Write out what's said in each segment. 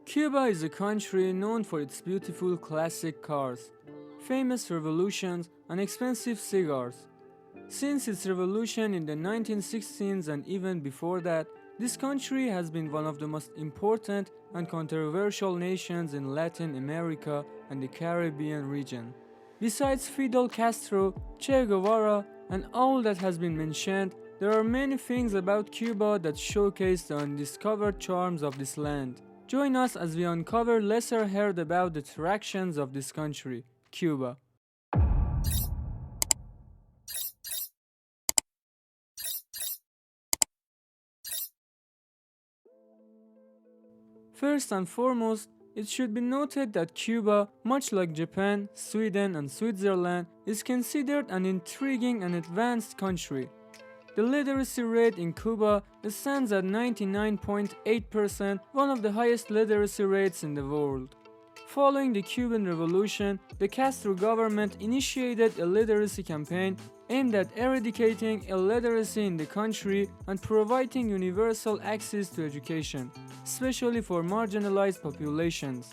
Cuba is a country known for its beautiful classic cars, famous revolutions, and expensive cigars. Since its revolution in the 1916s and even before that, this country has been one of the most important and controversial nations in Latin America and the Caribbean region. Besides Fidel Castro, Che Guevara, and all that has been mentioned, there are many things about Cuba that showcase the undiscovered charms of this land. Join us as we uncover lesser heard about the attractions of this country, Cuba. First and foremost, it should be noted that Cuba, much like Japan, Sweden, and Switzerland, is considered an intriguing and advanced country. The literacy rate in Cuba stands at 99.8%, one of the highest literacy rates in the world. Following the Cuban Revolution, the Castro government initiated a literacy campaign aimed at eradicating illiteracy in the country and providing universal access to education, especially for marginalized populations.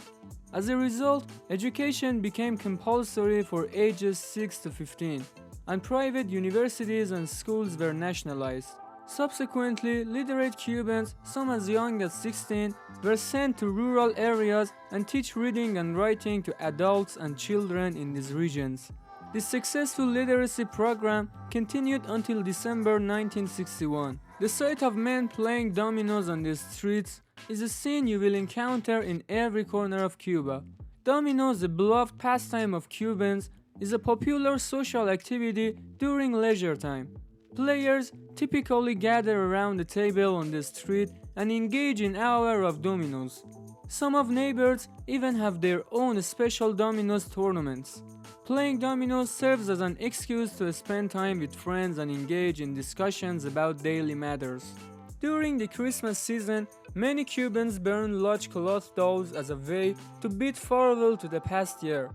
As a result, education became compulsory for ages 6 to 15, and private universities and schools were nationalized. Subsequently, literate Cubans, some as young as 16, were sent to rural areas and teach reading and writing to adults and children in these regions. This successful literacy program continued until December 1961. The sight of men playing dominoes on the streets is a scene you will encounter in every corner of Cuba. Dominoes, a beloved pastime of Cubans, is a popular social activity during leisure time. Players typically gather around the table on the street and engage in hour of dominoes. Some of neighbors even have their own special dominoes tournaments. Playing dominoes serves as an excuse to spend time with friends and engage in discussions about daily matters. During the Christmas season, many Cubans burn large cloth dolls as a way to bid farewell to the past year.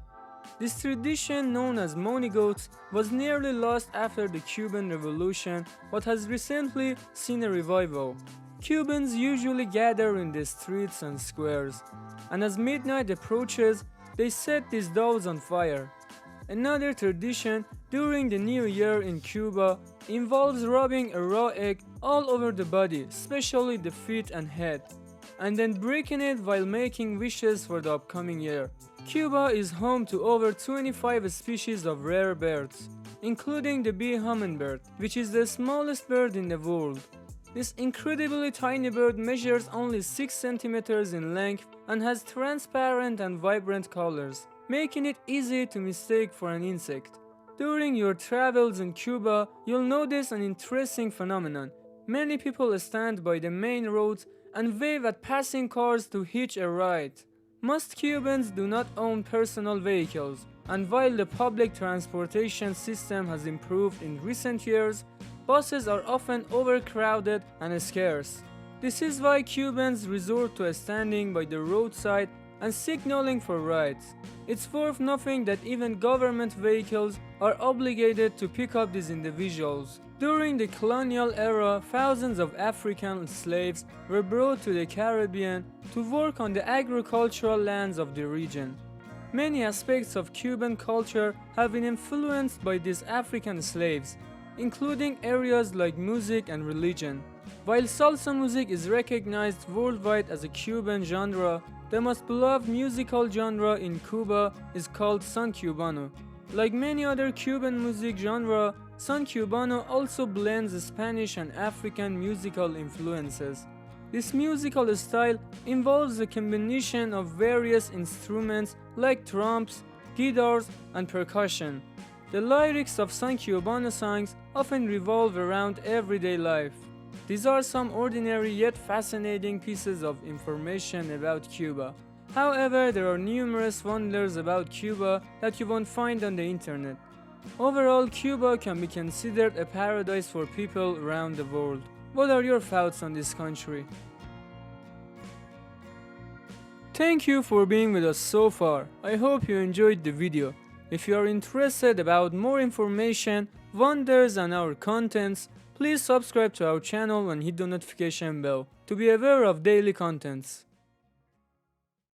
This tradition, known as monigotes, was nearly lost after the Cuban Revolution, but has recently seen a revival. Cubans usually gather in the streets and squares, and as midnight approaches, they set these dolls on fire. Another tradition during the New Year in Cuba involves rubbing a raw egg all over the body, especially the feet and head, and then breaking it while making wishes for the upcoming year. Cuba is home to over 25 species of rare birds, including the bee hummingbird, which is the smallest bird in the world. This incredibly tiny bird measures only 6 centimeters in length and has transparent and vibrant colors, making it easy to mistake for an insect. During your travels in Cuba, you'll notice an interesting phenomenon. Many people stand by the main roads and wave at passing cars to hitch a ride. Most Cubans do not own personal vehicles, and while the public transportation system has improved in recent years, buses are often overcrowded and scarce. This is why Cubans resort to standing by the roadside and signaling for rides. It's worth noting that even government vehicles are obligated to pick up these individuals. During the colonial era, thousands of African slaves were brought to the Caribbean to work on the agricultural lands of the region. Many aspects of Cuban culture have been influenced by these African slaves, including areas like music and religion. While salsa music is recognized worldwide as a Cuban genre, the most beloved musical genre in Cuba is called son cubano. Like many other Cuban music genres, son cubano also blends Spanish and African musical influences. This musical style involves a combination of various instruments like drums, guitars, and percussion. The lyrics of son cubano songs often revolve around everyday life. These are some ordinary yet fascinating pieces of information about Cuba. However, there are numerous wonders about Cuba that you won't find on the internet. Overall, Cuba can be considered a paradise for people around the world. What are your thoughts on this country? Thank you for being with us so far. I hope you enjoyed the video. If you are interested about more information, wonders and our contents, please subscribe to our channel and hit the notification bell to be aware of daily contents.